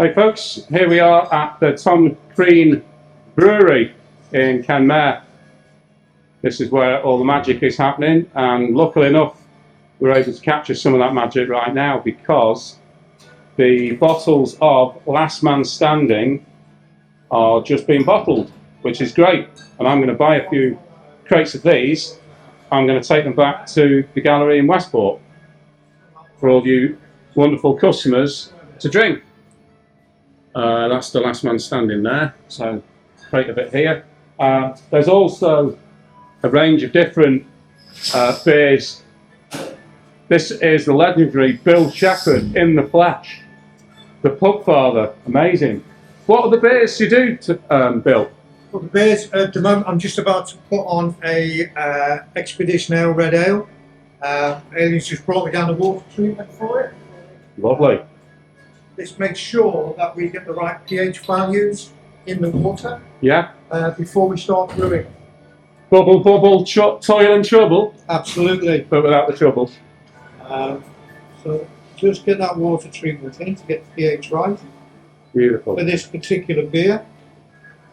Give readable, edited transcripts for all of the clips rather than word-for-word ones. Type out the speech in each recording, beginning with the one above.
Hey folks, here we are at the Tom Crean Brewery in Kenmare. This is where all the magic is happening, and luckily enough we're able to capture some of that magic right now because the bottles of Last Man Standing are just being bottled, which is great. And I'm going to buy a few crates of these. I'm going to take them back to the gallery in Westport for all you wonderful customers to drink. That's the Last Man Standing there, so crate of it here. There's also a range of different beers. This is the legendary Bill Shepherd in the flesh, the pub father. Amazing. What are the beers you do, Bill? Well, the beers at the moment, I'm just about to put on a Expedition Ale Red Ale. Aileen's just brought me down the water treatment for it. Lovely. This makes sure that we get the right pH values in the water. Yeah. Before we start brewing. Bubble, bubble, toil and trouble. Absolutely. But without the trouble. So just get that water treatment in to get the pH right. Beautiful. For this particular beer,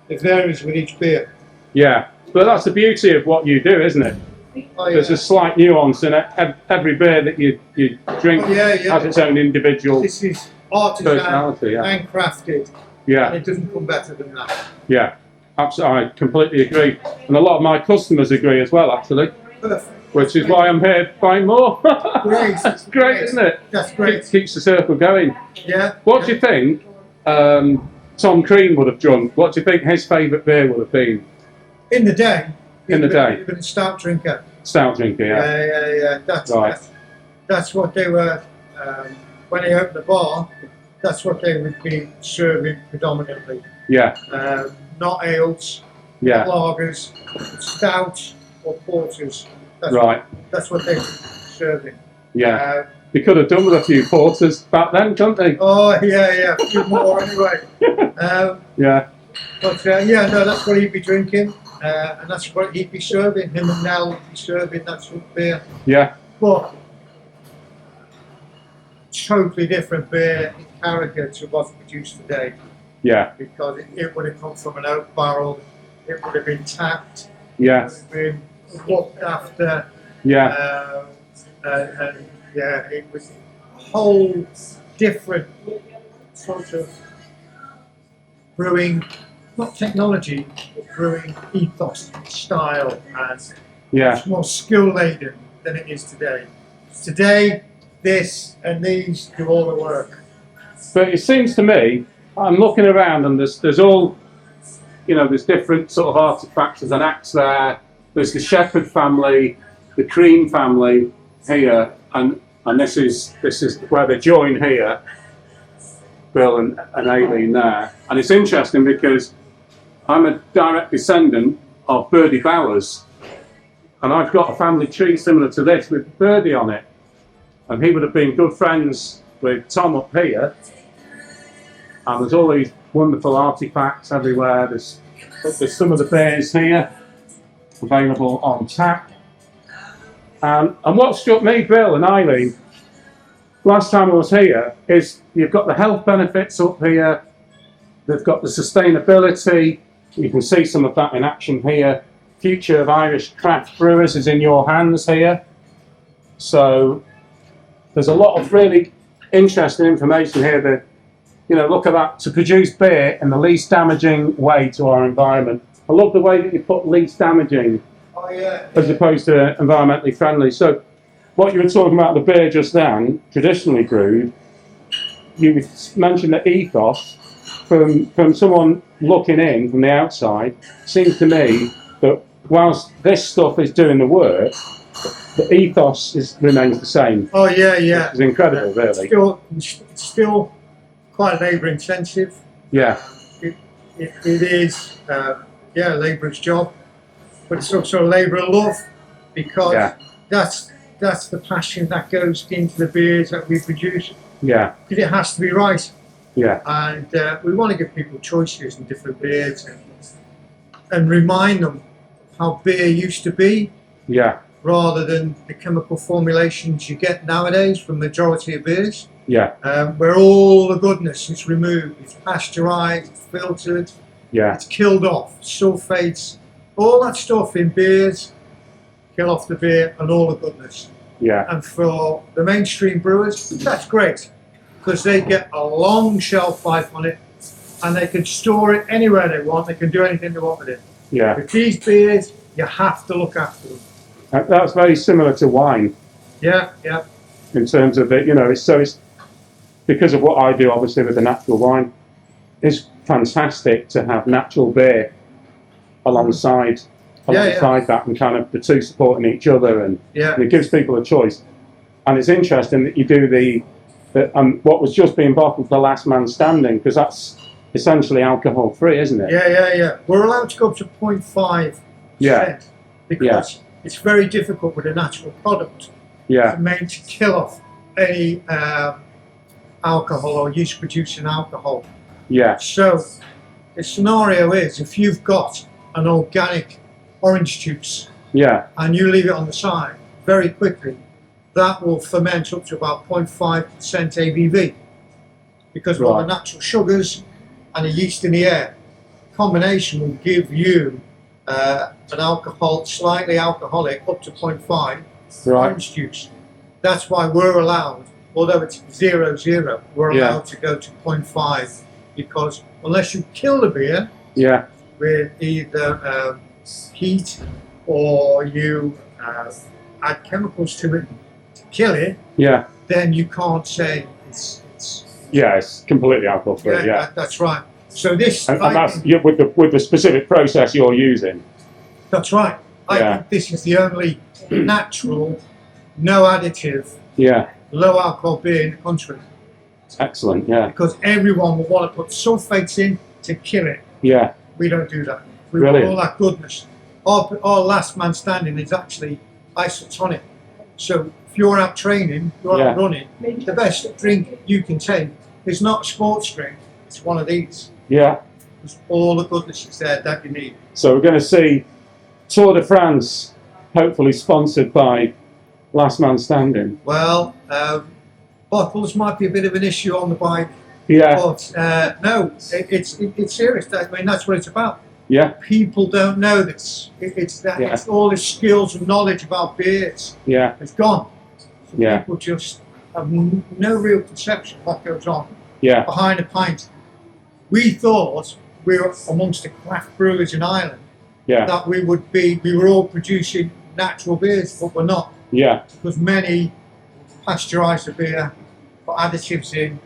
it varies with each beer. Yeah, but that's the beauty of what you do, isn't it? Oh, yeah. There's a slight nuance in it. Every beer that you drink has its own individual This is artisan and crafted. Yeah. And it doesn't come better than that. Yeah, absolutely. I completely agree. And a lot of my customers agree as well, actually. Perfect. Which is why I'm here buying more. Great. That's great, isn't it? That's great. Keeps the circle going. Yeah. What do you think Tom Crean would have drunk? What do you think his favourite beer would have been? In the day. In the day. He'd been a stout drinker. Stout drinker, yeah. Yeah. That's what they were, when they opened the bar, that's what they would be serving predominantly. Yeah. Not ales, yeah. not lagers, stouts or porters. That's what they were serving. Yeah. They could have done with a few porters back then, couldn't they? Oh, yeah, a few more anyway. Yeah. But no, that's what he'd be drinking, and that's what he'd be serving. Him and Nell would be serving that sort of beer. Yeah. But totally different beer in character to what's produced today. Yeah. Because it would have come from an oak barrel, it would have been tapped, yeah. It would have been looked after. Yeah. And it was a whole different sort of brewing, not technology, but brewing ethos, style, and much more skill laden than it is today. Today, this and these do all the work. But it seems to me, I'm looking around and there's all, there's different sort of artifacts. There's an axe there, there's the Shepherd family, the Crean family here, and this is where they join here, Bill and Aileen there. And it's interesting because I'm a direct descendant of Birdie Bowers, and I've got a family tree similar to this with Birdie on it. And he would have been good friends with Tom up here. And there's all these wonderful artifacts everywhere. There's some of the beers here available on tap. And what struck me, Bill and Aileen, last time I was here, is you've got the health benefits up here. They've got the sustainability. You can see some of that in action here. Future of Irish craft brewers is in your hands here. So there's a lot of really interesting information here that, look at that, to produce beer in the least damaging way to our environment. I love the way that you put least damaging as opposed to environmentally friendly. So what you were talking about the beer just then, traditionally brewed, you mentioned the ethos from someone looking in from the outside. Seems to me that whilst this stuff is doing the work, the ethos remains the same. Oh yeah. It's incredible, really. It's still quite labour intensive. Yeah. It is a labourer's job, but it's also a labour of love because that's the passion that goes into the beers that we produce. Yeah. Because it has to be right. Yeah. And we want to give people choices in different beers and remind them how beer used to be. Yeah. Rather than the chemical formulations you get nowadays from the majority of beers. Yeah. Where all the goodness is removed. It's pasteurised, it's filtered, Yeah. it's killed off. Sulfates, all that stuff in beers, kill off the beer and all the goodness. Yeah. And for the mainstream brewers, that's great because they get a long shelf life on it and they can store it anywhere they want. They can do anything they want with it. Yeah. With these beers, you have to look after them. That's very similar to wine. Yeah, yeah. In terms of it, it's because of what I do, obviously, with the natural wine. It's fantastic to have natural beer alongside that, and kind of the two supporting each other, and it gives people a choice. And it's interesting that you do what was just being bottled, the last man standing, because that's essentially alcohol free, isn't it? Yeah. We're allowed to go up to 0.5%. Yeah. Because it's very difficult with a natural product to kill off any alcohol or yeast producing alcohol. Yeah. So the scenario is, if you've got an organic orange juice and you leave it on the side very quickly, that will ferment up to about 0.5% ABV, because of all the natural sugars and the yeast in the air. Combination will give you an alcohol, slightly alcoholic, up to 0.5 orange juice. That's why we're allowed, although it's 0.0, we're allowed to go to 0.5, because unless you kill the beer with either heat or you add chemicals to it to kill it, then you can't say it's completely alcohol free. That's right. So this, and that's with the specific process you're using. That's right. I think this is the only natural, no additive, low alcohol beer in the country. Excellent. Yeah. Because everyone will want to put sulfates in to kill it. Yeah. We don't do that. We want all that goodness. Our last man standing is actually isotonic. So if you're out training, you're out running, the best drink you can take is not a sports drink. It's one of these. Yeah. Because all the goodness is there that you need. So we're going to see Tour de France, hopefully sponsored by Last Man Standing. Well, bottles might be a bit of an issue on the bike. Yeah. But no, it's serious. I mean, that's what it's about. Yeah. People don't know this. It's all the skills and knowledge about beers. Yeah. It's gone. So people just have no real conception of what goes on behind a pint. We thought we were amongst the craft brewers in Ireland. That we were all producing natural beers, but we're not. Yeah. Because many pasteurise the beer, put additives in,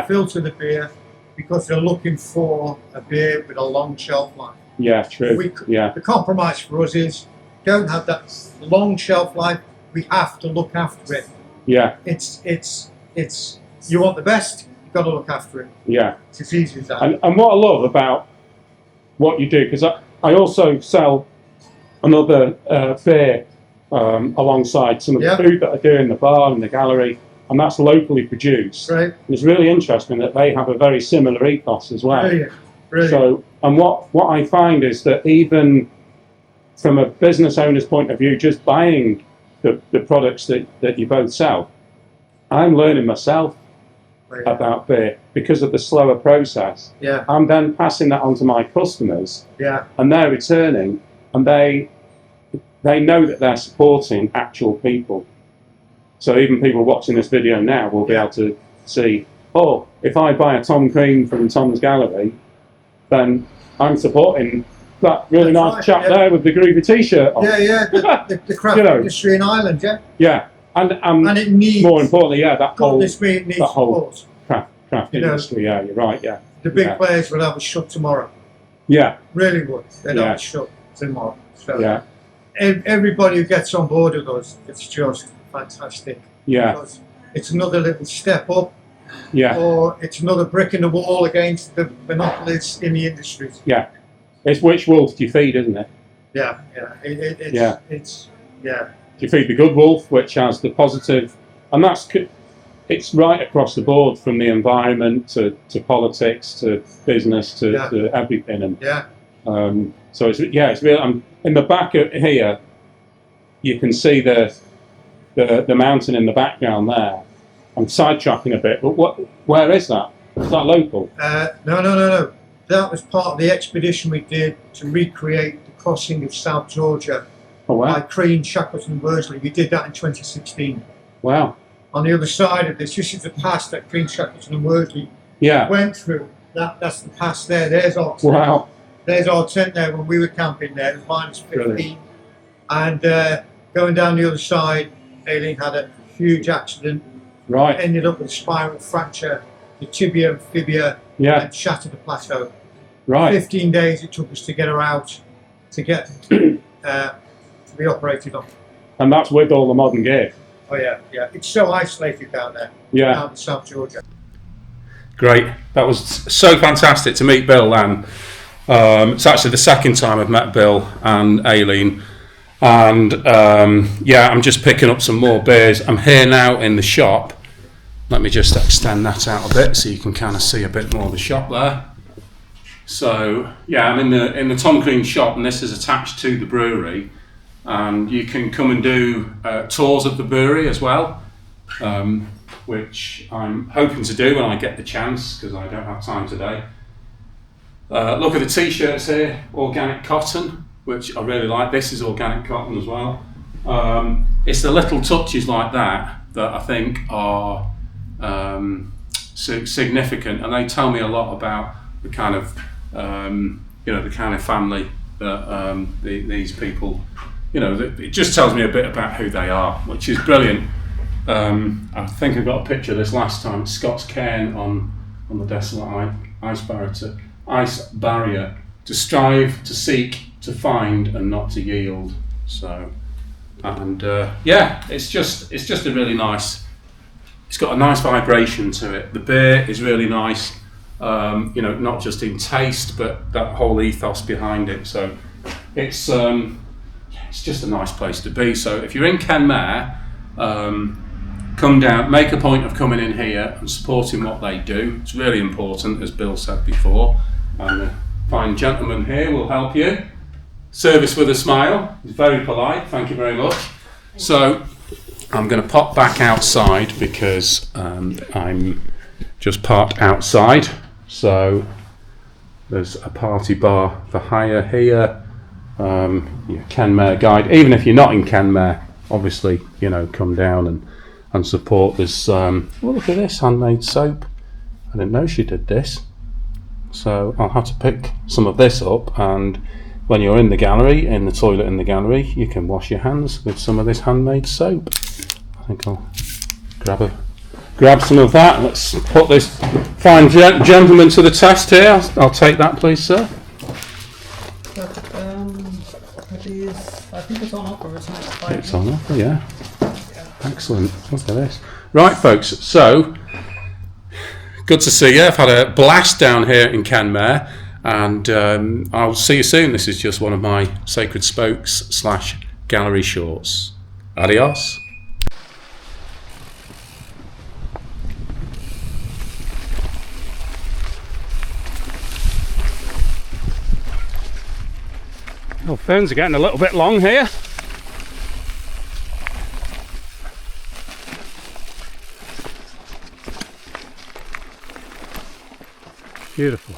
filter the beer, because they're looking for a beer with a long shelf life. Yeah, true. The compromise for us is, don't have that long shelf life. We have to look after it. Yeah. It's you want the best, you've got to look after it. Yeah. It's as easy as that. And what I love about what you do, because I also sell another beer alongside some of the food that I do in the bar and the gallery, and that's locally produced. Right. And it's really interesting that they have a very similar ethos as well. Brilliant. So, and what I find is that even from a business owner's point of view, just buying the products that you both sell, I'm learning myself about beer because of the slower process. Yeah. I'm then passing that on to my customers. Yeah. And they're returning, and they know that they're supporting actual people. So even people watching this video now will be able to see, oh, if I buy a Tom Crean from Tom's Gallery, then I'm supporting that really nice chap there with the groovy t-shirt on. The craft industry in Ireland, Yeah, and it needs, more importantly, that whole craft industry. Yeah, you're right. Yeah, the big players will have a shut tomorrow. Yeah, really would. They'd have a shut tomorrow. So yeah, everybody who gets on board with us, it's just fantastic. Yeah, because it's another little step up. Yeah, or it's another brick in the wall against the monopolies in the industries. Yeah, it's which wolf do you feed, isn't it? Yeah. It's you feed the good wolf, which has the positive, and it's right across the board, from the environment to politics to business to everything. And so it's really. In the back of here, you can see the mountain in the background there, I'm sidetracking a bit, but where is that? Is that local? No. That was part of the expedition we did to recreate the crossing of South Georgia by Crean, Shackleton and Worsley. We did that in 2016. Wow. On the other side of this is the pass that Crean, Shackleton and Worsley went through. That's the pass there. There's our tent. Wow. There's our tent there when we were camping there. It was minus 15. Really? And going down the other side, Aileen had a huge accident. Right. Ended up with a spiral fracture, the tibia and fibia, and shattered the plateau. Right. 15 days it took us to get her out, to get to be operated on. And that's with all the modern gear. Oh yeah. It's so isolated down there. Yeah. Down in South Georgia. Great. That was so fantastic to meet Bill, and it's actually the second time I've met Bill and Aileen. And I'm just picking up some more beers. I'm here now in the shop. Let me just extend that out a bit so you can kind of see a bit more of the shop there. So I'm in the Tom Crean shop, and this is attached to the brewery, and you can come and do tours of the brewery as well, which I'm hoping to do when I get the chance, because I don't have time today. Look at the t-shirts here, organic cotton, which I really like. This is organic cotton as well. It's the little touches like that I think are significant, and they tell me a lot about the kind of the kind of family that these people, it just tells me a bit about who they are, which is brilliant. I think I got a picture of this last time. It's Scott's cairn on the desolate ice barrier, to strive, to seek, to find, and not to yield. So, and it's just a really nice. It's got a nice vibration to it. The beer is really nice. Not just in taste, but that whole ethos behind it. So it's just a nice place to be. So if you're in Kenmare, come down, make a point of coming in here and supporting what they do. It's really important, as Bill said before. And a fine gentleman here will help you. Service with a smile. He's very polite. Thank you very much. So I'm going to pop back outside because I'm just parked outside. So there's a party bar for hire here. Kenmare guide. Even if you're not in Kenmare, obviously, come down and support this. Look at this handmade soap. I didn't know she did this. So I'll have to pick some of this up, and when you're in the gallery, in the toilet in the gallery, you can wash your hands with some of this handmade soap. I think I'll grab some of that. Let's put this fine gentleman to the test here. I'll take that, please, sir. I think it's on offer, isn't it? It's on offer, yeah. Excellent. Look at this. Right, folks, so good to see you. I've had a blast down here in Kenmare, and I'll see you soon. This is just one of my Sacred Spokes / gallery shorts. Adios. Well, ferns are getting a little bit long here. Beautiful.